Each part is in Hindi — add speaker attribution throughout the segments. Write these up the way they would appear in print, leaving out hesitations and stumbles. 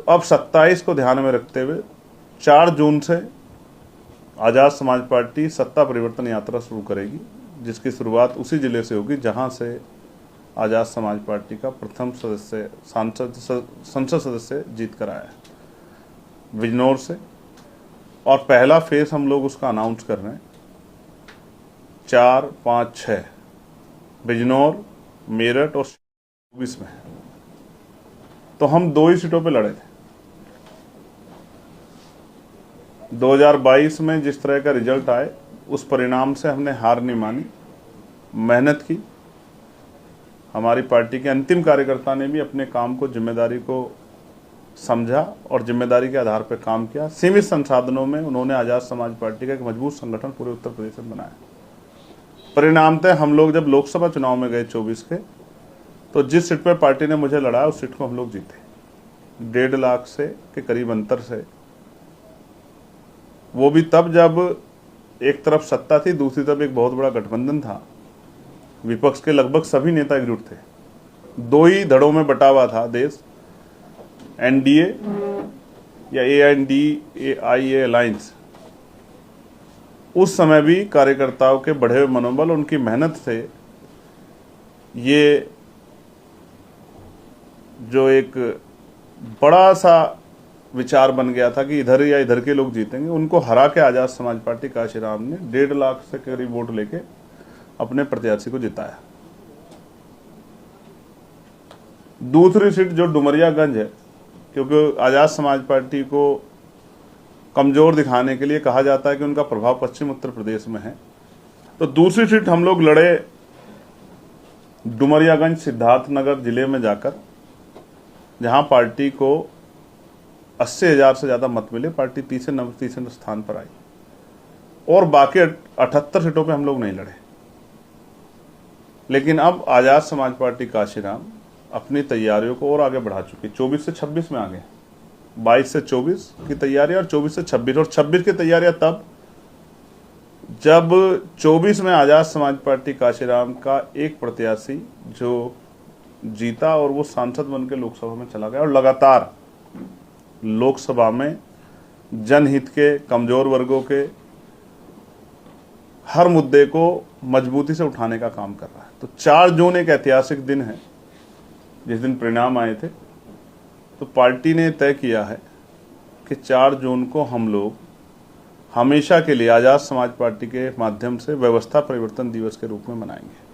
Speaker 1: अब 27 को ध्यान में रखते हुए 4 जून से आज़ाद समाज पार्टी सत्ता परिवर्तन यात्रा शुरू करेगी, जिसकी शुरुआत उसी जिले से होगी जहां से आज़ाद समाज पार्टी का प्रथम संसद सदस्य जीत कर आया है, बिजनौर से। और पहला फेज हम लोग उसका अनाउंस कर रहे हैं 4, 5, 6 बिजनौर, मेरठ और 24 में। तो हम 2 ही सीटों पे लड़े थे। 2022 में जिस तरह का रिजल्ट आए उस परिणाम से हमने हार नहीं मानी, मेहनत की। हमारी पार्टी के अंतिम कार्यकर्ता ने भी अपने काम को, जिम्मेदारी को समझा और जिम्मेदारी के आधार पर काम किया। सीमित संसाधनों में उन्होंने आज़ाद समाज पार्टी का एक मजबूत संगठन पूरे उत्तर प्रदेश में बनाया। परिणामतः हम लोग जब लोकसभा चुनाव में गए 24 के, तो जिस सीट पर पार्टी ने मुझे लड़ाया उस सीट को हम लोग जीते 1.5 लाख से के करीब अंतर से। वो भी तब जब एक तरफ सत्ता थी, दूसरी तरफ एक बहुत बड़ा गठबंधन था। विपक्ष के लगभग सभी नेता एकजुट थे। 2 ही धड़ों में बटा हुआ था देश, एनडीए या ANDA अलायंस। उस समय भी कार्यकर्ताओं के बढ़े हुए मनोबल, उनकी मेहनत से ये जो एक बड़ा सा विचार बन गया था कि इधर या इधर के लोग जीतेंगे, उनको हरा के आज़ाद समाज पार्टी काशीराम ने 1.5 लाख से करीब वोट लेके अपने प्रत्याशी को जिताया। दूसरी सीट जो डुमरियागंज है, क्योंकि आज़ाद समाज पार्टी को कमजोर दिखाने के लिए कहा जाता है कि उनका प्रभाव पश्चिम उत्तर प्रदेश में है, तो दूसरी सीट हम लोग लड़े डुमरियागंज सिद्धार्थनगर जिले में जाकर, जहां पार्टी को 80,000 से ज्यादा मत मिले। पार्टी तीसरे स्थान पर आई और बाकी 78 सीटों पे हम लोग नहीं लड़े। लेकिन अब आज़ाद समाज पार्टी काशीराम अपनी तैयारियों को और आगे बढ़ा चुकी। 24 से 26 में आगे, 22 से 24 की तैयारी और 24 से 26 और 26 की तैयारियां तब जब 24 में आज़ाद समाज पार्टी काशीराम का एक प्रत्याशी जो जीता और वो सांसद बनकर लोकसभा में चला गया और लगातार लोकसभा में जनहित के, कमजोर वर्गों के हर मुद्दे को मजबूती से उठाने का काम कर रहा है। तो 4 जून एक ऐतिहासिक दिन है, जिस दिन परिणाम आए थे। तो पार्टी ने तय किया है कि 4 जून को हम लोग हमेशा के लिए आज़ाद समाज पार्टी के माध्यम से व्यवस्था परिवर्तन दिवस के रूप में मनाएंगे।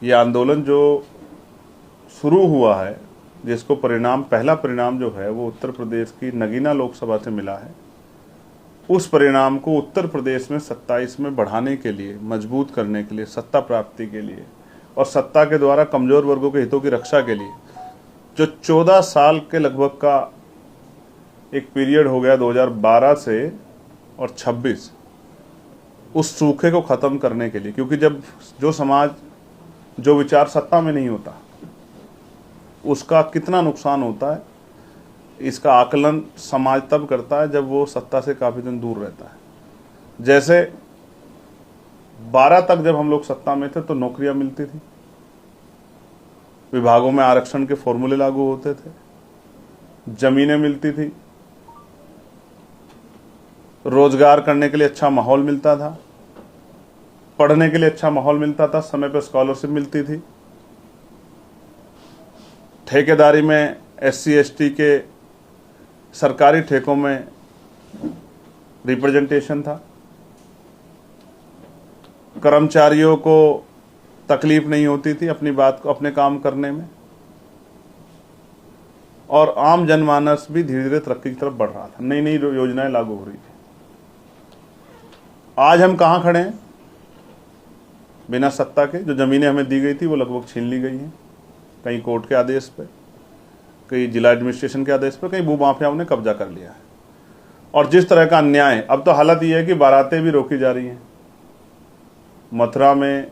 Speaker 1: ये आंदोलन जो शुरू हुआ है, जिसको पहला परिणाम जो है वो उत्तर प्रदेश की नगीना लोकसभा से मिला है, उस परिणाम को उत्तर प्रदेश में 27 में बढ़ाने के लिए, मजबूत करने के लिए, सत्ता प्राप्ति के लिए और सत्ता के द्वारा कमजोर वर्गों के हितों की रक्षा के लिए जो 14 साल के लगभग का एक पीरियड हो गया 2012 से और 26, उस सूखे को खत्म करने के लिए। क्योंकि जब जो समाज, जो विचार सत्ता में नहीं होता, उसका कितना नुकसान होता है, इसका आकलन समाज तब करता है जब वो सत्ता से काफी दिन दूर रहता है। जैसे 12 तक जब हम लोग सत्ता में थे तो नौकरियां मिलती थी, विभागों में आरक्षण के फॉर्मूले लागू होते थे, जमीनें मिलती थी, रोजगार करने के लिए अच्छा माहौल मिलता था, पढ़ने के लिए अच्छा माहौल मिलता था, समय पर स्कॉलरशिप मिलती थी, ठेकेदारी में SC ST के सरकारी ठेकों में रिप्रेजेंटेशन था, कर्मचारियों को तकलीफ नहीं होती थी अपनी बात को, अपने काम करने में, और आम जनमानस भी धीरे धीरे तरक्की की तरफ बढ़ रहा था, नई नई योजनाएं लागू हो रही थी। आज हम कहां खड़े हैं? बिना सत्ता के जो जमीनें हमें दी गई थी वो लगभग छीन ली गई हैं, कहीं कोर्ट के आदेश पे, कहीं जिला एडमिनिस्ट्रेशन के आदेश पे, कहीं भूमाफियाओं ने कब्जा कर लिया है। और जिस तरह का अन्याय, अब तो हालत यह है कि बारातें भी रोकी जा रही हैं। मथुरा में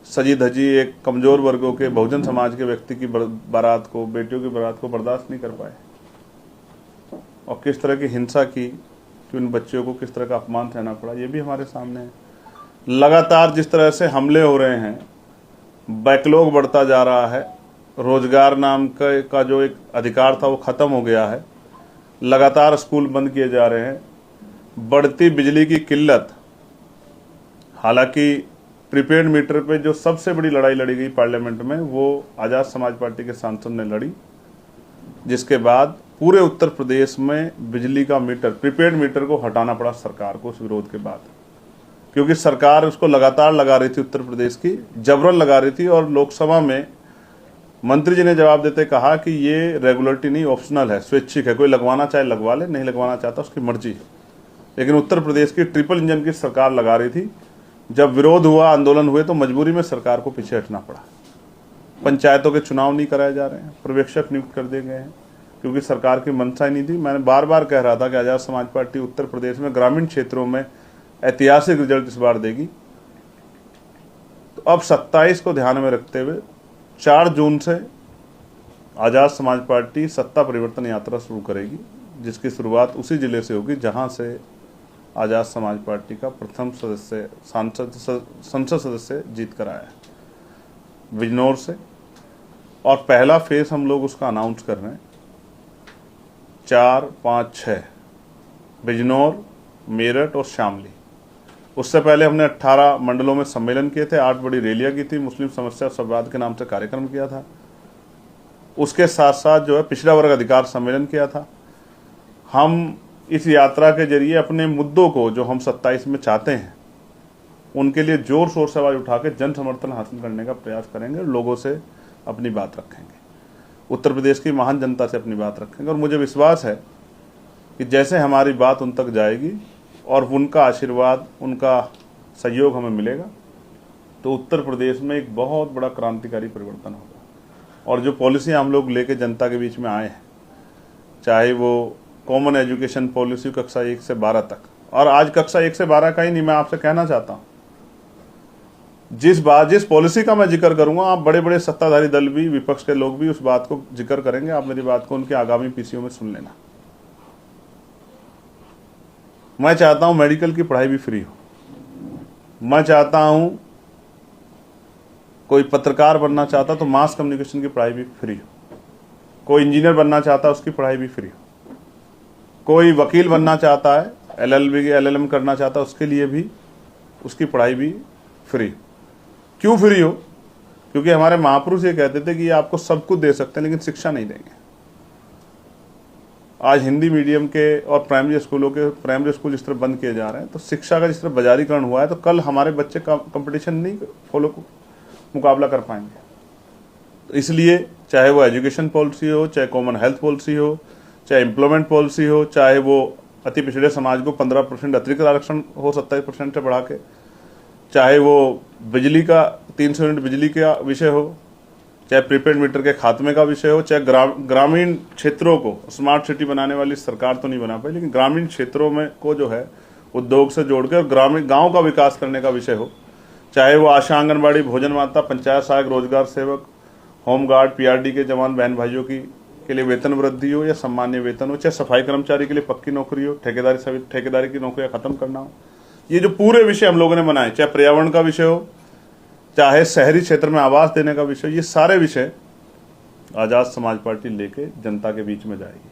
Speaker 1: सजी धजी एक कमजोर वर्गों के, बहुजन समाज के व्यक्ति की बारात को, बेटियों की बारात को बर्दाश्त नहीं कर पाए, और किस तरह की हिंसा की कि उन बच्चियों को किस तरह का अपमान सहना पड़ा, ये भी हमारे सामने है। लगातार जिस तरह से हमले हो रहे हैं, बैकलॉग बढ़ता जा रहा है, रोजगार नाम का जो एक अधिकार था वो खत्म हो गया है। लगातार स्कूल बंद किए जा रहे हैं। बढ़ती बिजली की किल्लत, हालांकि प्रीपेड मीटर पे जो सबसे बड़ी लड़ाई लड़ी गई पार्लियामेंट में वो आज़ाद समाज पार्टी के सांसद ने लड़ी, जिसके बाद पूरे उत्तर प्रदेश में बिजली का मीटर, प्रीपेड मीटर को हटाना पड़ा सरकार को उस विरोध के बाद, क्योंकि सरकार उसको लगातार लगा रही थी, उत्तर प्रदेश की जबरन लगा रही थी। और लोकसभा में मंत्री जी ने जवाब देते कहा कि ये रेगुलेटरी नहीं, ऑप्शनल है, स्वैच्छिक है, कोई लगवाना चाहे लगवा ले, नहीं लगवाना चाहता उसकी मर्जी है। लेकिन उत्तर प्रदेश की ट्रिपल इंजन की सरकार लगा रही थी। जब विरोध हुआ, आंदोलन हुए, तो मजबूरी में सरकार को पीछे हटना पड़ा। पंचायतों के चुनाव नहीं कराए जा रहे हैं, पर्यवेक्षक नियुक्त कर दिए गए हैं, क्योंकि सरकार की मंशा ही नहीं थी। मैंने बार बार कह रहा था कि आज़ाद समाज पार्टी उत्तर प्रदेश में ग्रामीण क्षेत्रों में ऐतिहासिक रिजल्ट इस बार देगी। तो अब 27 को ध्यान में रखते हुए 4 जून से आज़ाद समाज पार्टी सत्ता परिवर्तन यात्रा शुरू करेगी, जिसकी शुरुआत उसी जिले से होगी जहां से आज़ाद समाज पार्टी का प्रथम संसद सदस्य जीत कर आया है, बिजनौर से। और पहला फेज हम लोग उसका अनाउंस कर रहे हैं 4, 5, 6 बिजनौर, मेरठ और शामली। उससे पहले हमने 18 मंडलों में सम्मेलन किए थे, 8 बड़ी रैलियां की थी, मुस्लिम समस्या और संवाद के नाम से कार्यक्रम किया था। उसके साथ साथ जो है पिछड़ा वर्ग अधिकार सम्मेलन किया था। हम इस यात्रा के जरिए अपने मुद्दों को, जो हम 27 में चाहते हैं, उनके लिए जोर शोर से आवाज उठा के जन समर्थन हासिल करने का प्रयास करेंगे, लोगों से अपनी बात रखेंगे, उत्तर प्रदेश की महान जनता से अपनी बात रखेंगे। और मुझे विश्वास है कि जैसे हमारी बात उन तक जाएगी और उनका आशीर्वाद, उनका सहयोग हमें मिलेगा, तो उत्तर प्रदेश में एक बहुत बड़ा क्रांतिकारी परिवर्तन होगा। और जो पॉलिसी हम लोग लेके जनता के बीच में आए हैं, चाहे वो कॉमन एजुकेशन पॉलिसी कक्षा 1 से 12 तक, और आज कक्षा 1 से 12 का ही नहीं, मैं आपसे कहना चाहता हूं, जिस पॉलिसी का मैं जिक्र करूंगा, आप बड़े बड़े सत्ताधारी दल भी, विपक्ष के लोग भी उस बात को जिक्र करेंगे। आप मेरी बात को उनके आगामी पीसीओ में सुन लेना। मैं चाहता हूं मेडिकल की पढ़ाई भी फ्री हो। मैं चाहता हूं कोई पत्रकार बनना चाहता तो मास कम्युनिकेशन की पढ़ाई भी फ्री हो। कोई इंजीनियर बनना चाहता उसकी पढ़ाई भी फ्री हो। कोई वकील बनना चाहता है, LLB LLM करना चाहता है, उसके लिए भी उसकी पढ़ाई भी फ्री। क्यों फ्री हो? क्योंकि हमारे महापुरुष ये कहते थे कि ये आपको सब कुछ दे सकते हैं लेकिन शिक्षा नहीं देंगे। आज हिंदी मीडियम के और प्राइमरी स्कूल जिस तरह बंद किए जा रहे हैं, तो शिक्षा का जिस तरह बाजारीकरण हुआ है, तो कल हमारे बच्चे कंपटीशन नहीं मुकाबला कर पाएंगे। तो इसलिए चाहे वो एजुकेशन पॉलिसी हो, चाहे कॉमन हेल्थ पॉलिसी हो, चाहे एम्प्लॉयमेंट पॉलिसी हो, चाहे वो अति पिछड़े समाज को 15% अतिरिक्त आरक्षण हो 27% से बढ़ा के, चाहे वो बिजली का 300 यूनिट बिजली का विषय हो, चाहे प्रीपेड मीटर के खात्मे का विषय हो, चाहे ग्रामीण क्षेत्रों को स्मार्ट सिटी बनाने वाली सरकार तो नहीं बना पाई, लेकिन ग्रामीण क्षेत्रों में को जो है उद्योग से जोड़ के और ग्रामीण गाँव का विकास करने का विषय हो, चाहे वो आशा, आंगनबाड़ी, भोजन माता, पंचायत सहायक, रोजगार सेवक, होमगार्ड, PRD के जवान बहन भाइयों के लिए वेतन वृद्धि हो या सामान्य वेतन हो, चाहे सफाई कर्मचारी के लिए पक्की नौकरी हो, ठेकेदारी की नौकरियां खत्म करना हो, ये जो पूरे विषय हम लोगों ने बनाए, चाहे पर्यावरण का विषय हो, चाहे शहरी क्षेत्र में आवास देने का विषय, ये सारे विषय आजाद समाज पार्टी लेके जनता के बीच में जाएगी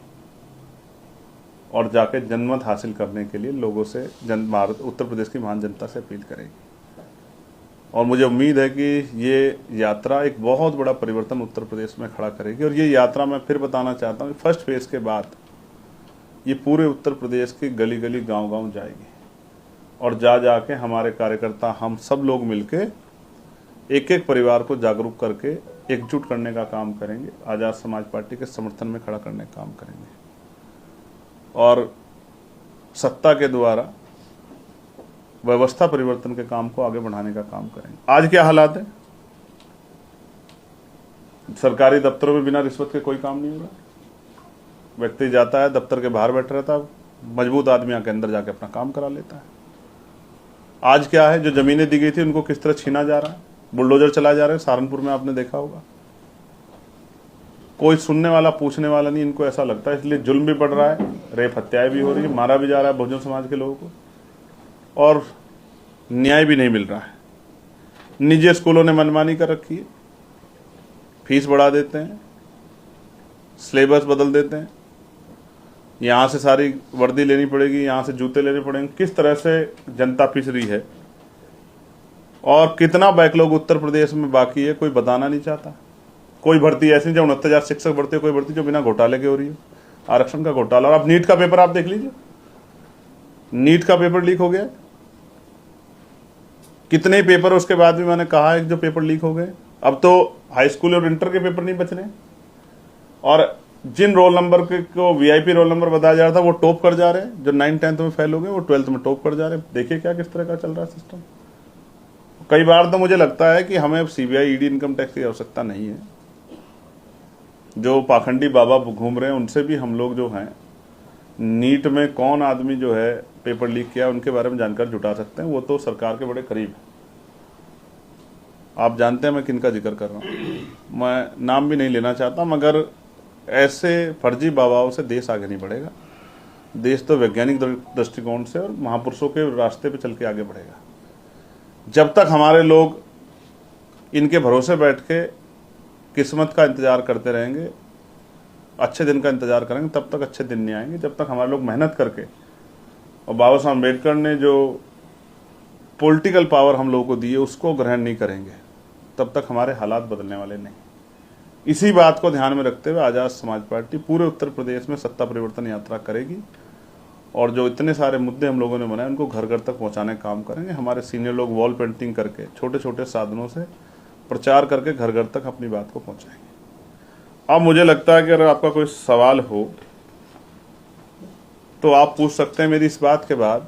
Speaker 1: और जाके जनमत हासिल करने के लिए लोगों से उत्तर प्रदेश की महान जनता से अपील करेगी। और मुझे उम्मीद है कि ये यात्रा एक बहुत बड़ा परिवर्तन उत्तर प्रदेश में खड़ा करेगी। और ये यात्रा मैं फिर बताना चाहता हूँ, फर्स्ट फेज के बाद ये पूरे उत्तर प्रदेश की गली गली गांव गांव जाएगी और जाके हमारे कार्यकर्ता, हम सब लोग मिलके एक एक परिवार को जागरूक करके एकजुट करने का काम करेंगे, आज़ाद समाज पार्टी के समर्थन में खड़ा करने का काम करेंगे और सत्ता के द्वारा व्यवस्था परिवर्तन के काम को आगे बढ़ाने का काम करेंगे। आज क्या हालात है? सरकारी दफ्तरों में बिना रिश्वत के कोई काम नहीं हो रहा। व्यक्ति जाता है, दफ्तर के बाहर बैठा रहता है, मजबूत आदमी आके अंदर जाके अपना काम करा लेता है। आज क्या है, जो जमीनें दी गई थी उनको किस तरह छीना जा रहा है, बुलडोजर चलाए जा रहे हैं। सहारनपुर में आपने देखा होगा, कोई सुनने वाला पूछने वाला नहीं, इनको ऐसा लगता है। इसलिए जुल्म भी बढ़ रहा है, रेप हत्याएं भी हो रही है, मारा भी जा रहा है बहुजन समाज के लोगों को और न्याय भी नहीं मिल रहा है। निजी स्कूलों ने मनमानी कर रखी है, फीस बढ़ा देते हैं, सिलेबस बदल देते हैं, यहाँ से सारी वर्दी लेनी पड़ेगी, यहाँ से जूते लेने पड़ेंगे। किस तरह से जनता पिस रही है और कितना बैकलॉग उत्तर प्रदेश में बाकी है कोई बताना नहीं चाहता। कोई भर्ती ऐसी नहीं जो 69,000 शिक्षक भर्ती है, कोई भर्ती जो बिना घोटाले के हो रही है, आरक्षण का घोटाला। और अब नीट का पेपर आप देख लीजिए, नीट का पेपर लीक हो गया, कितने पेपर उसके बाद भी मैंने कहा है जो पेपर लीक हो गए। अब तो हाई स्कूल और इंटर के पेपर नहीं बच रहे, और जिन रोल नंबर को वीआईपी रोल नंबर बताया जा रहा था वो टॉप कर जा रहे हैं, जो 9th-10th में फेल हो गए वो 12th में टॉप कर जा रहे हैं। देखिए क्या किस तरह का चल रहा है सिस्टम। कई बार तो मुझे लगता है कि हमें सीबीआई, ईडी, इनकम टैक्स की आवश्यकता नहीं है। जो पाखंडी बाबा घूम रहे हैं उनसे भी हम लोग जो हैं, नीट में कौन आदमी जो है पेपर लीक किया उनके बारे में जानकारी जुटा सकते हैं। वो तो सरकार के बड़े करीब है। आप जानते हैं मैं किनका जिक्र कर रहा हूँ, मैं नाम भी नहीं लेना चाहता, मगर ऐसे फर्जी बाबाओं से देश आगे नहीं बढ़ेगा। देश तो वैज्ञानिक दृष्टिकोण से और महापुरुषों के रास्ते पे चल के आगे बढ़ेगा। जब तक हमारे लोग इनके भरोसे बैठ के किस्मत का इंतजार करते रहेंगे, अच्छे दिन का इंतजार करेंगे, तब तक अच्छे दिन नहीं आएंगे। जब तक हमारे लोग मेहनत करके, और बाबा साहब अम्बेडकर ने जो पॉलिटिकल पावर हम लोगों को दी है उसको ग्रहण नहीं करेंगे, तब तक हमारे हालात बदलने वाले नहीं। इसी बात को ध्यान में रखते हुए आजाद समाज पार्टी पूरे उत्तर प्रदेश में सत्ता परिवर्तन यात्रा करेगी, और जो इतने सारे मुद्दे हम लोगों ने बनाए उनको घर घर तक पहुंचाने का काम करेंगे। हमारे सीनियर लोग वॉल पेंटिंग करके, छोटे छोटे साधनों से प्रचार करके घर घर तक अपनी बात को पहुंचाएंगे। अब मुझे लगता है कि अगर आपका कोई सवाल हो तो आप पूछ सकते हैं मेरी इस बात के बाद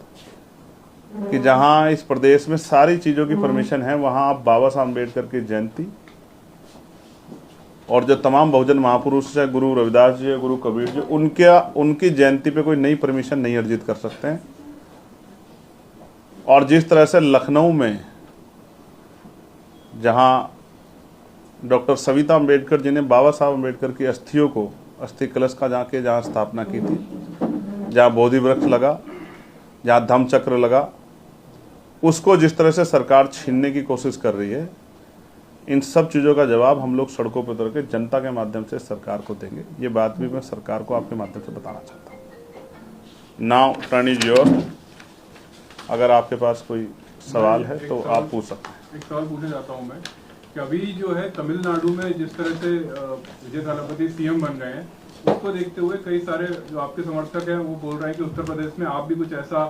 Speaker 1: कि जहां इस प्रदेश में सारी चीजों की परमिशन है, वहां आप बाबा साहब अम्बेडकर की जयंती और जो तमाम बहुजन महापुरुष है, गुरु रविदास जी, गुरु कबीर जी, उनकी जयंती पे कोई नई परमिशन नहीं अर्जित कर सकते हैं। और जिस तरह से लखनऊ में जहां डॉक्टर सविता अम्बेडकर जी ने बाबा साहब अम्बेडकर की अस्थियों को, अस्थि कलश का जहां स्थापना की थी, जहां बोधि वृक्ष लगा, जहां धम्म चक्र लगा, उसको जिस तरह से सरकार छीनने की कोशिश कर रही है, इन सब चीज़ों का जवाब हम लोग सड़कों पर उतर के जनता के माध्यम से सरकार को देंगे। ये बात भी मैं सरकार को आपके माध्यम से बताना चाहता हूँ। नाउ टर्न इज योर, अगर आपके पास कोई सवाल है तो आप पूछ सकते हैं।
Speaker 2: एक सवाल पूछना चाहता हूँ मैं कि अभी जो है तमिलनाडु में जिस तरह से विजय थालापति सीएम बन गए हैं, उसको देखते हुए कई सारे जो आपके समर्थक हैं वो बोल रहे हैं कि उत्तर प्रदेश में आप भी कुछ ऐसा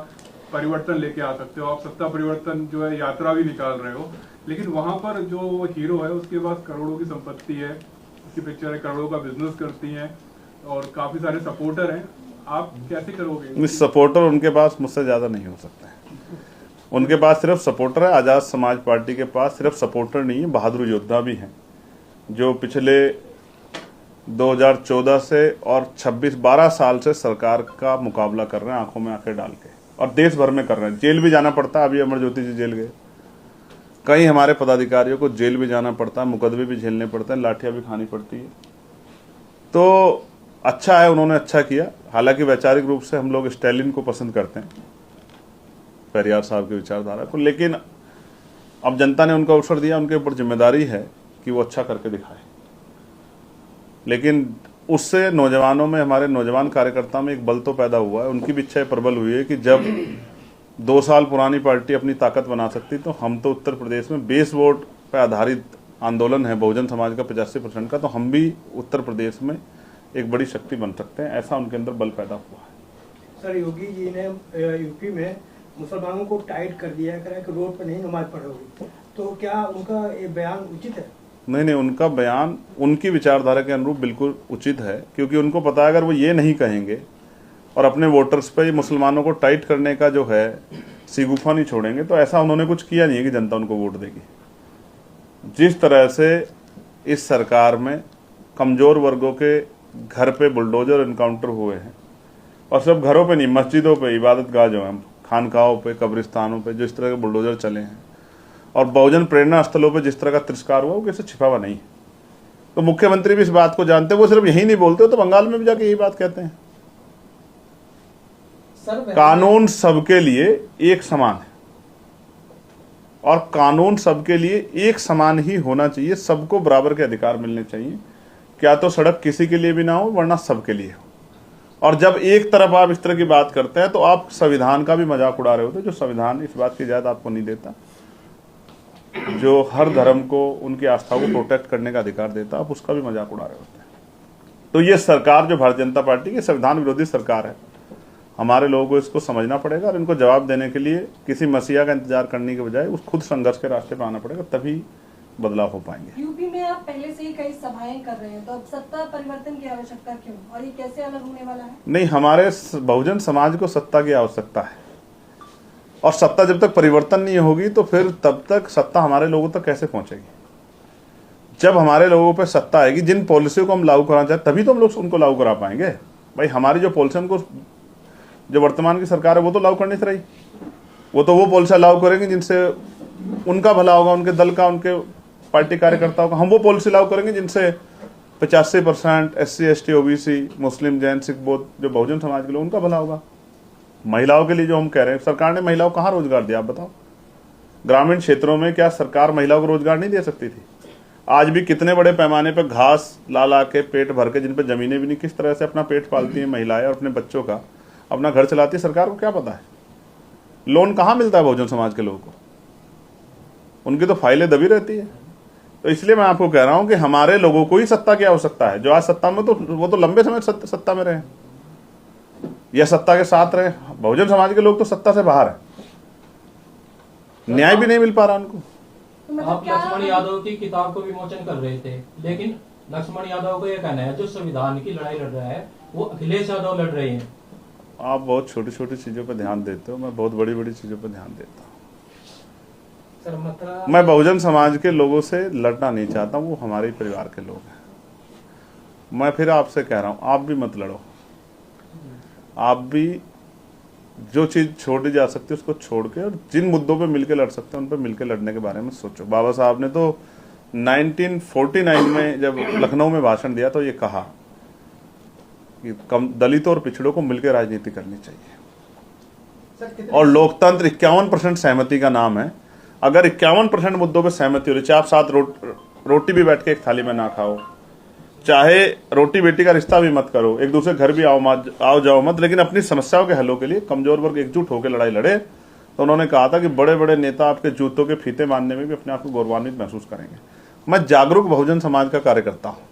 Speaker 2: परिवर्तन लेके आ सकते हो, आप सत्ता परिवर्तन जो है यात्रा भी निकाल रहे हो। लेकिन वहां पर जो हीरो है उसके पास करोड़ों की संपत्ति है, उसकी पिक्चर है, करोड़ों का बिजनेस करती हैं और काफी सारे सपोर्टर हैं। आप कैसे करोगे?
Speaker 1: सपोर्टर उनके पास मुझसे ज्यादा नहीं हो सकते हैं। उनके पास सिर्फ सपोर्टर है। आजाद समाज पार्टी के पास सिर्फ सपोर्टर नहीं है, बहादुर योद्धा भी हैं, जो पिछले 2014 से और 12 साल से सरकार का मुकाबला कर रहे हैं, आंखों में आंखें डाल के, और देश भर में कर रहे हैं। जेल भी जाना पड़ता है, अभी अमरज्योति जी जेल गए, कई हमारे पदाधिकारियों को जेल भी जाना पड़ता है, मुकदमे भी झेलने पड़ते हैं, लाठियां भी खानी पड़ती है। तो अच्छा है, उन्होंने अच्छा किया। हालांकि वैचारिक रूप से हम लोग स्टालिन को पसंद करते हैं, पेरियार साहब की विचारधारा को, लेकिन अब जनता ने उनको अवसर दिया, उनके ऊपर जिम्मेदारी है कि वो अच्छा करके दिखाए। लेकिन उससे नौजवानों में, हमारे नौजवान कार्यकर्ता में एक बल तो पैदा हुआ है, उनकी भी इच्छा प्रबल हुई है कि जब 2 साल पुरानी पार्टी अपनी ताकत बना सकती, तो हम तो उत्तर प्रदेश में बेस वोट पर आधारित आंदोलन है बहुजन समाज का 85% का, तो हम भी उत्तर प्रदेश में एक बड़ी शक्ति बन सकते हैं। ऐसा उनके अंदर बल पैदा हुआ है।
Speaker 3: सर, योगी जी ने यूपी में मुसलमानों को टाइट कर दिया है कि रोड पर नहीं नमाज पढ़ोगी, तो क्या उनका ये बयान उचित है?
Speaker 1: नहीं, उनका बयान उनकी विचारधारा के अनुरूप बिल्कुल उचित है, क्योंकि उनको पता है अगर वो ये नहीं कहेंगे और अपने वोटर्स पे मुसलमानों को टाइट करने का जो है सीगुफा नहीं छोड़ेंगे, तो ऐसा उन्होंने कुछ किया नहीं है कि जनता उनको वोट देगी। जिस तरह से इस सरकार में कमजोर वर्गों के घर पे बुलडोजर इनकाउंटर हुए हैं, और सिर्फ घरों पे नहीं, मस्जिदों पे, इबादत गाह जो है, खानकाहों पे, कब्रिस्तानों पे जो इस तरह के बुलडोजर चले हैं, और बहुजन प्रेरणा स्थलों पे जिस तरह का तिरस्कार हुआ, वो किसी छिपा हुआ नहीं है। तो मुख्यमंत्री भी इस बात को जानते हैं, वो सिर्फ यही नहीं बोलते, तो बंगाल में भी जाके यही बात कहते हैं। कानून सबके लिए एक समान है, और कानून सबके लिए एक समान ही होना चाहिए, सबको बराबर के अधिकार मिलने चाहिए। क्या तो सड़क किसी के लिए भी ना हो, वरना सबके लिए हो। और जब एक तरफ आप इस तरह की बात करते हैं तो आप संविधान का भी मजाक उड़ा रहे होते, जो संविधान इस बात की इजाजत आपको नहीं देता, जो हर धर्म को उनकी आस्था को प्रोटेक्ट करने का अधिकार देता, आप उसका भी मजाक उड़ा रहे होते हैं। तो ये सरकार जो भारतीय जनता पार्टी की संविधान विरोधी सरकार है, हमारे लोगों को इसको समझना पड़ेगा और इनको जवाब देने के लिए किसी मसीहा का इंतजार करने के बजाय उस खुद संघर्ष के रास्ते पर आना पड़ेगा, तभी बदलाव हो पाएंगे।
Speaker 4: यूपी में आप पहले से ही कई सभाएं कर रहे हैं, तो अब सत्ता परिवर्तन की आवश्यकता क्यों, और ये कैसे अलग होने वाला है?
Speaker 1: नहीं, हमारे बहुजन समाज को सत्ता की आवश्यकता है, और सत्ता जब तक परिवर्तन नहीं होगी तो फिर तब तक सत्ता हमारे लोगों तक कैसे पहुंचेगी। जब हमारे लोगों पर सत्ता आएगी, जिन पॉलिसियों को हम लागू कराना चाहते तभी तो हम लोग उनको लागू करा पाएंगे। भाई हमारी जो पॉलिसी उनको, जो वर्तमान की सरकार है वो तो लागू करनी से रही, वो तो वो पॉलिसी लागू करेंगे जिनसे उनका भला होगा, उनके दल का, उनके पार्टी कार्यकर्ताओं का। हम वो पॉलिसी लागू करेंगे जिनसे 85% SC ST OBC मुस्लिम जैन सिख बौद्ध जो बहुजन समाज के लोग, उनका भला होगा। महिलाओं के लिए जो हम कह रहे हैं, सरकार ने महिलाओं को कहाँ रोजगार दिया, आप बताओ। ग्रामीण क्षेत्रों में क्या सरकार महिलाओं को रोजगार नहीं दे सकती थी? आज भी कितने बड़े पैमाने पर घास ला के पेट भर के, जिन पर जमीनें भी नहीं, किस तरह से अपना पेट पालती हैं महिलाएं और अपने बच्चों का अपना घर चलाती है, सरकार को क्या पता है? लोन कहाँ मिलता है बहुजन समाज के लोगों को? उनकी तो फाइलें दबी रहती है। तो इसलिए मैं आपको कह रहा हूं कि हमारे लोगों को ही सत्ता की आवश्यकता है। जो आज सत्ता में, तो वो तो लंबे समय सत्ता में रहे या सत्ता के साथ रहे। बहुजन समाज के लोग तो सत्ता से बाहर है, न्याय भी नहीं मिल पा रहा उनको।
Speaker 5: आप लक्ष्मण यादव की किताब को विमोचन कर रहे थे, लेकिन लक्ष्मण यादव को यह कहना है जो संविधान की लड़ाई लड़ रहा है वो अखिलेश यादव लड़ रहे हैं।
Speaker 1: आप बहुत छोटी छोटी चीजों पर ध्यान देते हो, मैं बहुत बड़ी बड़ी चीजों पर ध्यान देता हूँ। मैं बहुजन समाज के लोगों से लड़ना नहीं चाहता, वो हमारे परिवार के लोग हैं। मैं फिर आपसे कह रहा हूं, आप भी मत लड़ो। आप भी जो चीज छोड़ी जा सकती है उसको छोड़ के, और जिन मुद्दों पे मिलकर लड़ सकते हैं उन पे मिलकर लड़ने के बारे में सोचो। बाबा साहब ने तो 1949 में जब लखनऊ में भाषण दिया तो ये कहा कि दलितों और पिछड़ों को मिलकर राजनीति करनी चाहिए। और लोकतंत्र 51% सहमति का नाम है। अगर 51% मुद्दों पे सहमति हो रही, चाहे आप साथ रोटी भी बैठ के एक थाली में ना खाओ, चाहे रोटी बेटी का रिश्ता भी मत करो, एक दूसरे घर भी आओ जाओ मत, लेकिन अपनी समस्याओं के हलों के लिए कमजोर वर्ग एकजुट होकर लड़ाई लड़े, तो उन्होंने कहा था कि बड़े बड़े नेता आपके जूतों के फीते बांधने में भी अपने आप को गौरवान्वित महसूस करेंगे। मैं जागरूक बहुजन समाज का कार्यकर्ता हूँ।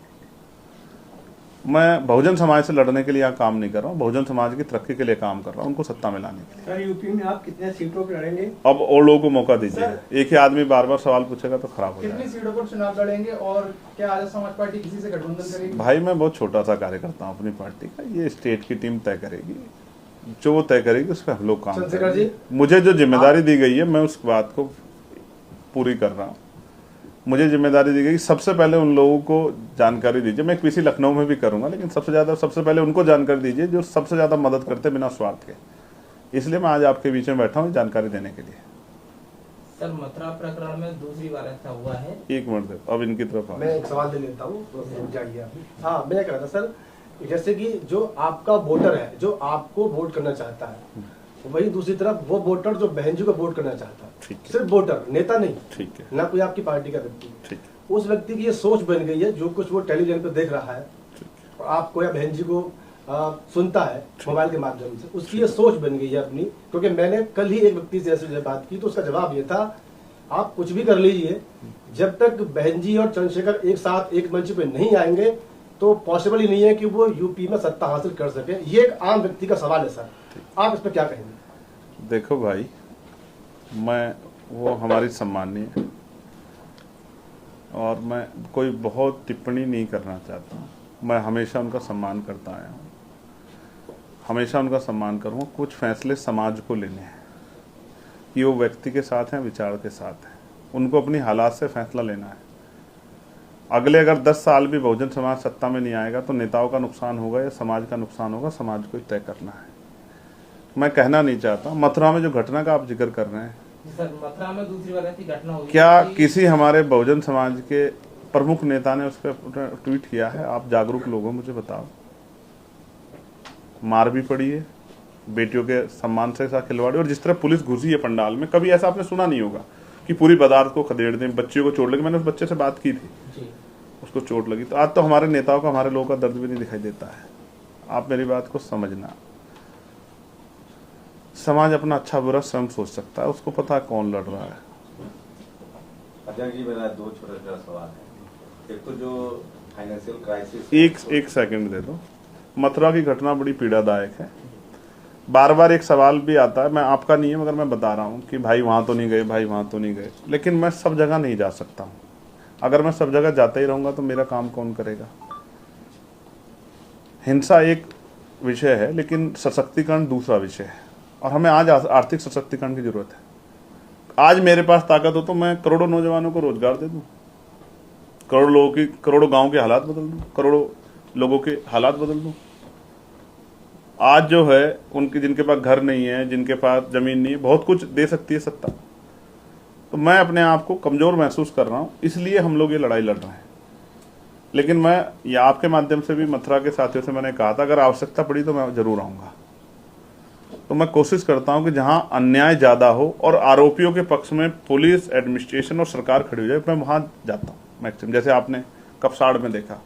Speaker 1: मैं बहुजन समाज से लड़ने के लिए यहाँ काम नहीं कर रहा हूँ, बहुजन समाज की तरक्की के लिए काम कर रहा हूँ, उनको सत्ता में लाने के लिए।
Speaker 3: सर यूपी में आप कितने सीटों पर लड़ेंगे?
Speaker 1: अब और लोगों को मौका दीजिए। एक ही आदमी बार बार सवाल पूछेगा तो खराब हो जाएगा।
Speaker 6: कितनी सीटों पर चुनाव लड़ेंगे और क्या आजाद समाज पार्टी किसी से गठबंधन करेगी?
Speaker 1: भाई मैं बहुत छोटा सा कार्यकर्ता हूँ अपनी पार्टी का, ये स्टेट की टीम तय करेगी, जो वो तय करेगी उस पर हम लोग काम करेंगे। मुझे जो जिम्मेदारी दी गई है मैं उस बात को पूरी कर रहा हूँ। मुझे जिम्मेदारी दी गई, सबसे पहले उन लोगों को जानकारी दीजिए। मैं पीसी लखनऊ में भी करूंगा, लेकिन सबसे पहले उनको जानकारी दीजिए जो सबसे ज्यादा मदद करते बिना स्वार्थ के। इसलिए मैं आज आपके बीच में बैठा हूँ जानकारी देने के लिए।
Speaker 5: सर मथुरा प्रकरण में दूसरी बार ऐसा हुआ है।
Speaker 1: एक मिनट दे, अब इनकी तरफ आओ।
Speaker 7: मैं एक सवाल दे लेता हूँ, जाइए आप। हाँ, मैं कह रहा था सर, जैसे कि जो आपका वोटर है, जो आपको वोट करना चाहता है, वही दूसरी तरफ वो वोटर जो बहन जी को वोट करना चाहता है, सिर्फ वोटर, नेता नहीं, ठीक है ना, कोई आपकी पार्टी का व्यक्ति, ठीक है, उस व्यक्ति की ये सोच बन गई है, जो कुछ वो टेलीविजन पे देख रहा है और आपको या बहन जी को सुनता है मोबाइल के माध्यम से, उसकी ये सोच बन गई है अपनी। क्योंकि मैंने कल ही एक व्यक्ति से ऐसे बात की तो उसका जवाब ये था, आप कुछ भी कर लीजिए, जब तक बहन जी और चंद्रशेखर एक साथ एक मंच पे नहीं आएंगे तो पॉसिबल ही नहीं है कि वो यूपी में सत्ता हासिल कर सके। ये एक आम व्यक्ति का सवाल है सर, आप इस पर क्या कहेंगे?
Speaker 1: देखो भाई, मैं वो हमारी सम्माननीय है और मैं कोई बहुत टिप्पणी नहीं करना चाहता हूँ। मैं हमेशा उनका सम्मान करता आया हूँ, हमेशा उनका सम्मान करूँगा। कुछ फैसले समाज को लेने हैं कि वो व्यक्ति के साथ हैं, विचार के साथ हैं, उनको अपनी हालात से फैसला लेना है। अगले अगर 10 साल भी बहुजन समाज सत्ता में नहीं आएगा तो नेताओं का नुकसान होगा या समाज का नुकसान होगा, समाज को तय करना है। मैं कहना नहीं चाहता। मथुरा में जो घटना का आप जिक्र कर रहे हैं,
Speaker 5: सर मथुरा में दूसरी बार ऐसी घटना हुई,
Speaker 1: क्या किसी हमारे बहुजन समाज के प्रमुख नेता ने उस पर ट्वीट किया है? आप जागरूक लोग हो, मुझे बताओ। मार भी पड़ी है, बेटियों के सम्मान से साथ खिलवाड़ी, और जिस तरह पुलिस घुसी है पंडाल में, कभी ऐसा आपने सुना नहीं होगा। कि पूरी बाजार को खदेड़ दें, बच्चियों को चोट लगी। मैंने उस बच्चे से बात की थी,
Speaker 5: जी।
Speaker 1: उसको चोट लगी। तो आज तो हमारे नेताओं का, हमारे लोगों का दर्द भी नहीं दिखाई देता है। आप मेरी बात को समझना, समाज अपना अच्छा बुरा स्वयं सोच सकता है, उसको पता है कौन लड़ रहा है।
Speaker 8: अध्यक्ष जी, मेरा दो छोटा छोटा सवाल है। एक तो जो फाइनेंशियल क्राइसिस,
Speaker 1: एक सेकंड दे दो। मथुरा की घटना बड़ी पीड़ादायक है। बार बार एक सवाल भी आता है, मैं आपका नहीं है मगर मैं बता रहा हूँ कि भाई वहां तो नहीं गए, भाई वहां तो नहीं गए। लेकिन मैं सब जगह नहीं जा सकता हूँ। अगर मैं सब जगह जाता ही रहूंगा तो मेरा काम कौन करेगा। हिंसा एक विषय है, लेकिन सशक्तिकरण दूसरा विषय है। और हमें आज आर्थिक सशक्तिकरण की जरूरत है। आज मेरे पास ताकत हो तो मैं करोड़ों नौजवानों को रोजगार दे दूं, करोड़ों लोगों की, करोड़ों गांव के हालात बदल दूं, करोड़ों लोगों के हालात बदल दूं। आज जो है उनके, जिनके पास घर नहीं है, जिनके पास जमीन नहीं है, बहुत कुछ दे सकती है सत्ता। तो मैं अपने आप को कमजोर महसूस कर रहा हूं, इसलिए हम लोग ये लड़ाई लड़ रहे हैं। लेकिन मैं ये आपके माध्यम से भी मथुरा के साथियों से मैंने कहा था, अगर आवश्यकता पड़ी तो मैं जरूर आऊंगा। तो मैं कोशिश करता हूं कि जहां अन्याय ज्यादा हो और आरोपियों के पक्ष में पुलिस, एडमिनिस्ट्रेशन और सरकार खड़ी हो जाए, मैं वहां जाता हूं मैक्सिमम। जैसे आपने कपसाड़ में देखा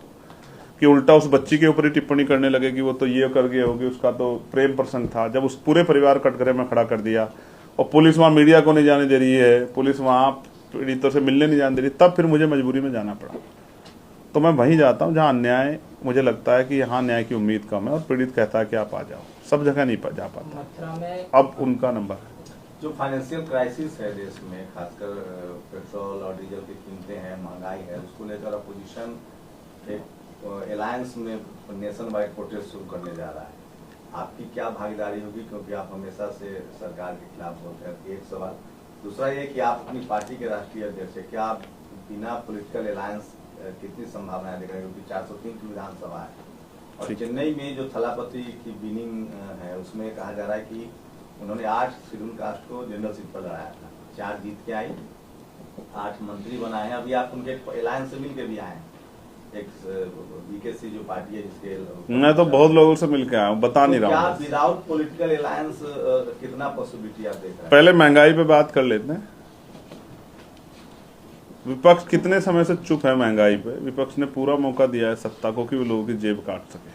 Speaker 1: कि उल्टा उस बच्ची के ऊपर ही टिप्पणी करने लगे कि वो तो ये कर गई होगी, उसका तो प्रेम प्रसंग था। जब उस पूरे परिवार कटघरे में खड़ा कर दिया और पुलिस वहां मीडिया को नहीं जाने दे रही है, पुलिस वहां पीड़ितों से मिलने नहीं जाने दे रही, तब फिर मुझे मजबूरी में जाना पड़ा। तो मैं वहीं जाता हूं जहां अन्याय, मुझे लगता है कि यहाँ न्याय की उम्मीद कम है और पीड़ित कहता है कि आप आ जाओ। सब जगह नहीं जा पाता।
Speaker 5: मथुरा में
Speaker 1: अब उनका नंबर है।
Speaker 8: जो फाइनेंशियल क्राइसिस है देश में, खासकर पेट्रोल और डीजल की कीमतें हैं, महंगाई है, उसको लेकर अपोजिशन एक अलायंस में नेशन वाइड प्रोटेस्ट शुरू करने जा रहा है। आपकी क्या भागीदारी होगी, क्योंकि आप हमेशा से सरकार के खिलाफ बोलते हैं? एक सवाल। दूसरा ये कि आप अपनी पार्टी के राष्ट्रीय अध्यक्ष हैं, क्या आप बिना पॉलिटिकल अलायंस कितनी संभावनाएं देख रहे हैं? क्योंकि 403 की विधानसभा है और चेन्नई में जो थलापति की विनिंग है, उसमें कहा जा रहा है कि उन्होंने 8 शेड्यूल कास्ट को जनरलशिप पर लड़ाया था, 4 जीत के आई, 8 मंत्री बनाए हैं। अभी आप उनके अलायंस से मिलकर भी आए हैं, एक बीकेसी जो पार्टी है जिसके।
Speaker 1: मैं तो बहुत लोगों से मिलकर आया हूँ, बता नहीं रहा हूँ।
Speaker 8: विदाउट पॉलिटिकल अलायंस कितना पॉसिबिलिटी आप देख रहे हैं?
Speaker 1: पहले महंगाई पे बात कर लेते हैं। विपक्ष कितने समय से चुप है महंगाई पे। विपक्ष ने पूरा मौका दिया है सत्ता को कि वो लोगों की जेब काट सके।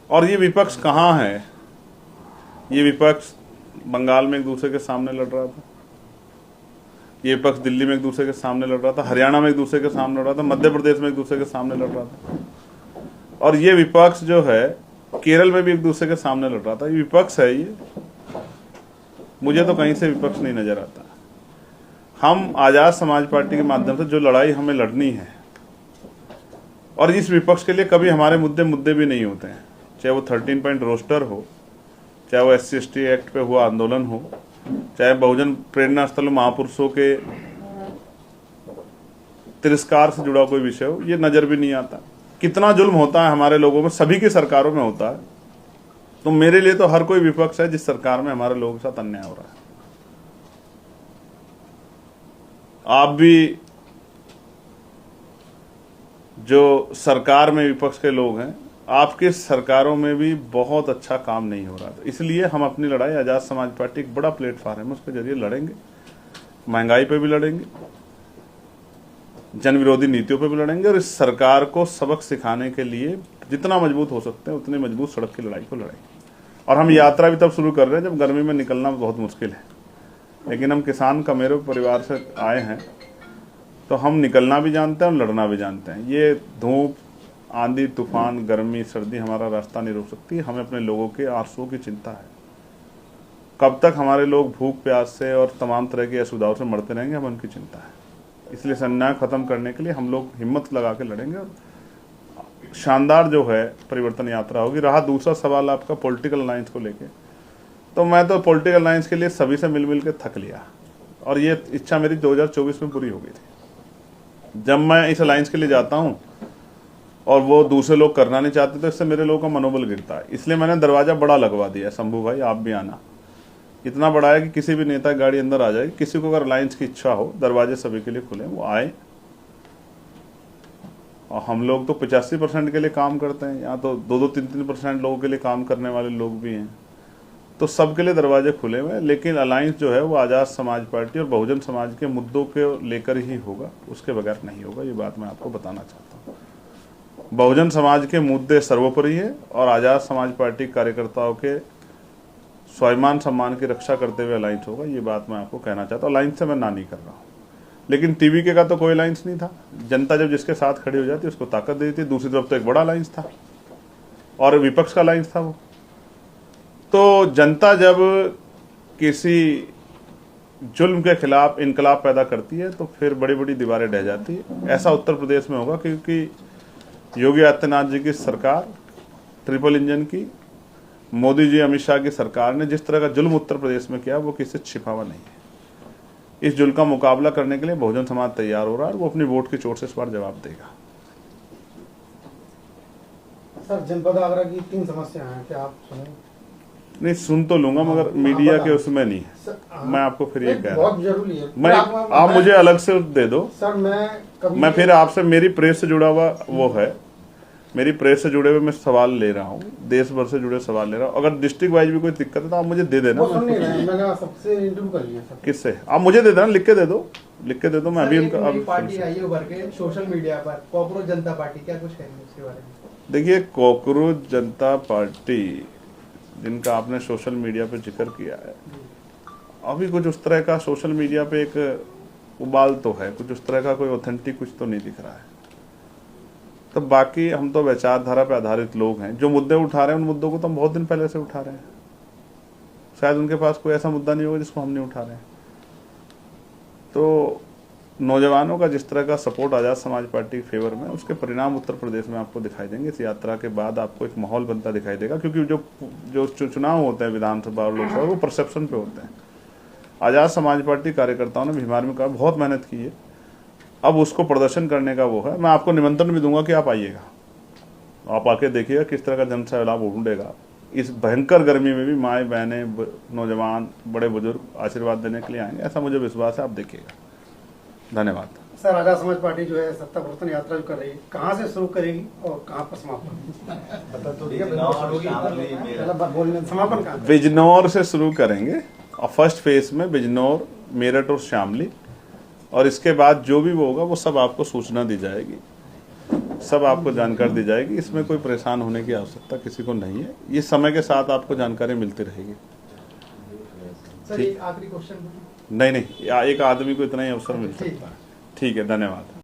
Speaker 1: और ये विपक्ष कहाँ है? ये विपक्ष बंगाल में एक दूसरे के सामने लड़ रहा था, ये विपक्ष दिल्ली में एक दूसरे के सामने लड़ रहा था, हरियाणा में एक दूसरे के सामने लड़ रहा था, मध्य प्रदेश में एक दूसरे के सामने लड़ रहा था। और ये विपक्ष जो है केरल में भी एक दूसरे के सामने लड़ रहा था। ये विपक्ष है ये। मुझे तो कहीं से विपक्ष नहीं नजर आता। हम आजाद समाज पार्टी के माध्यम से जो लड़ाई हमें लड़नी है, और इस विपक्ष के लिए कभी हमारे मुद्दे भी नहीं होते हैं, चाहे वो 13 पॉइंट रोस्टर हो, चाहे वो SC/ST एक्ट पे हुआ आंदोलन हो, चाहे बहुजन प्रेरणा स्थल महापुरुषों के तिरस्कार से जुड़ा कोई विषय हो, ये नजर भी नहीं आता। कितना जुल्म होता है हमारे लोगों में, सभी की सरकारों में होता है। तो मेरे लिए तो हर कोई विपक्ष है जिस सरकार में हमारे लोगों के साथ अन्याय हो रहा है। आप भी जो सरकार में विपक्ष के लोग हैं, आपके सरकारों में भी बहुत अच्छा काम नहीं हो रहा था। इसलिए हम अपनी लड़ाई आजाद समाज पार्टी एक बड़ा प्लेटफॉर्म है, उसके जरिए लड़ेंगे। महंगाई पे भी लड़ेंगे, जन विरोधी नीतियों पे भी लड़ेंगे, और इस सरकार को सबक सिखाने के लिए जितना मजबूत हो सकते हैं उतनी मजबूत सड़क की लड़ाई को लड़ेंगे। और हम यात्रा भी तब शुरू कर रहे हैं जब गर्मी में निकलना बहुत मुश्किल है, लेकिन हम किसान कमेरों परिवार से आए हैं, तो हम निकलना भी जानते हैं और लड़ना भी जानते हैं। ये धूप, आंधी, तूफान, गर्मी, सर्दी हमारा रास्ता नहीं रोक सकती। हमें अपने लोगों के आंसुओं की चिंता है। कब तक हमारे लोग भूख प्यास से और तमाम तरह की असुविधाओं से मरते रहेंगे, हमें उनकी चिंता है। इसलिए अन्याय खत्म करने के लिए हम लोग हिम्मत लगा के लड़ेंगे और शानदार जो है परिवर्तन यात्रा होगी। रहा दूसरा सवाल आपका पॉलिटिकल अलायंस को लेके, तो मैं तो पॉलिटिकल अलायंस के लिए सभी से मिल के थक लिया, और ये इच्छा मेरी 2024 में पूरी हो गई थी। जब मैं इस अलायंस के लिए जाता हूँ और वो दूसरे लोग करना नहीं चाहते, तो इससे मेरे लोगों का मनोबल गिरता है। इसलिए मैंने दरवाजा बड़ा लगवा दिया, शंभू भाई आप भी आना। इतना बड़ा है कि किसी भी नेता की गाड़ी अंदर आ जाएगी। किसी को अगर अलायंस की इच्छा हो, दरवाजे सभी के लिए खुले, वो आए। और हम लोग तो 85% के लिए काम करते हैं, यहाँ तो 2-3% लोगों के लिए काम करने वाले लोग भी हैं। तो सबके लिए दरवाजे खुले हुए हैं, लेकिन अलायंस जो है वो आज़ाद समाज पार्टी और बहुजन समाज के मुद्दों के लेकर ही होगा, उसके बगैर नहीं होगा। ये बात मैं आपको बताना चाहता हूँ। बहुजन समाज के मुद्दे सर्वोपरि है और आज़ाद समाज पार्टी कार्यकर्ताओं के स्वाभिमान सम्मान की रक्षा करते हुए अलायंस होगा। ये बात मैं आपको कहना चाहता हूँ। अलायंस से मैं ना नहीं कर रहा हूँ, लेकिन टीवीके का तो कोई अलायंस नहीं था। जनता जब जिसके साथ खड़ी हो जाती उसको ताकत देती थी। दूसरी तरफ तो एक बड़ा अलायंस था और विपक्ष का अलायंस था वो। तो जनता जब किसी जुल्म के खिलाफ इनकलाब पैदा करती है तो फिर बड़ी बड़ी दीवारें ढह जाती है। ऐसा उत्तर प्रदेश में होगा, क्योंकि योगी आदित्यनाथ जी की सरकार, ट्रिपल इंजन की, मोदी जी अमित शाह की सरकार ने जिस तरह का जुल्म उत्तर प्रदेश में किया वो किसी से छिपा हुआ नहीं है। इस जुल्म का मुकाबला करने के लिए बहुजन समाज तैयार हो रहा है और वो अपनी वोट की चोट से इस बार जवाब देगा।
Speaker 6: सर, जनपद आगरा की 3 समस्या हैं, क्या आप सुनेंगे?
Speaker 1: नहीं, सुन तो लूंगा मगर मीडिया के उसमें नहीं है। मैं आपको फिर ये कह रहा
Speaker 6: बहुत जरूरी है।
Speaker 1: हूं, आप मुझे अलग से दे दो।
Speaker 6: सर, मैं
Speaker 1: फिर आपसे, मेरी प्रेस से जुड़ा हुआ वो है, मेरी प्रेस से जुड़े हुए मैं सवाल ले रहा हूँ, देश भर से जुड़े सवाल ले रहा हूँ। अगर डिस्ट्रिक्ट वाइज भी कोई दिक्कत है तो आप मुझे दे देना।
Speaker 6: मैंने सबसे इंटरव्यू कर लिया।
Speaker 1: किससे? आप मुझे दे देना, लिख के दे दो, मैं अभी उनका।
Speaker 6: पार्टी आई है उभर के सोशल मीडिया पर, कॉकरोच जनता पार्टी, क्या कुछ कहेंगे उसके बारे में?
Speaker 1: देखिए, कॉकरोच जनता पार्टी जिनका आपने सोशल मीडिया पे जिक्र किया है, अभी कुछ उस तरह का सोशल मीडिया पे एक उबाल तो है, कुछ उस तरह का कोई ऑथेंटिक कुछ तो नहीं दिख रहा है। तो बाकी हम तो विचारधारा पे आधारित लोग हैं। जो मुद्दे उठा रहे हैं उन मुद्दों को तो हम बहुत दिन पहले से उठा रहे हैं। शायद उनके पास कोई ऐसा मुद्दा नहीं होगा जिसको हम नहीं उठा रहे हैं। तो नौजवानों का जिस तरह का सपोर्ट आज़ाद समाज पार्टी के फेवर में, उसके परिणाम उत्तर प्रदेश में आपको दिखाई देंगे। इस यात्रा के बाद आपको एक माहौल बनता दिखाई देगा, क्योंकि जो चुनाव होते हैं विधानसभा और लोकसभा, वो परसेप्शन पे होते हैं। आज़ाद समाज पार्टी कार्यकर्ताओं ने भीमार में कहा बहुत मेहनत की है, अब उसको प्रदर्शन करने का वो है। मैं आपको निमंत्रण भी दूंगा कि आप आइएगा, आप आके देखिएगा किस तरह का जन सैलाब उमड़ेगा। इस भयंकर गर्मी में भी माएँ बहनें, नौजवान, बड़े बुजुर्ग आशीर्वाद देने के लिए आएंगे, ऐसा मुझे विश्वास है। आप देखिएगा। धन्यवाद।
Speaker 9: सर, आज़ाद समाज पार्टी जो है सत्ता परिवर्तन यात्रा जो कर रही है, कहाँ से शुरू करेगी और कहाँ पर समापन कहाँ?
Speaker 1: बिजनौर से शुरू करेंगे और फर्स्ट फेज में बिजनौर, मेरठ और शामली, और इसके बाद जो भी वो होगा वो सब आपको सूचना दी जाएगी, सब आपको जानकारी दी जाएगी। इसमें कोई परेशान होने की आवश्यकता किसी को नहीं है। ये समय के साथ आपको जानकारी मिलती रहेगी।
Speaker 6: सर, एक आखिरी क्वेश्चन।
Speaker 1: नहीं, एक आदमी को इतना ही अवसर मिल सकता है। ठीक है, धन्यवाद।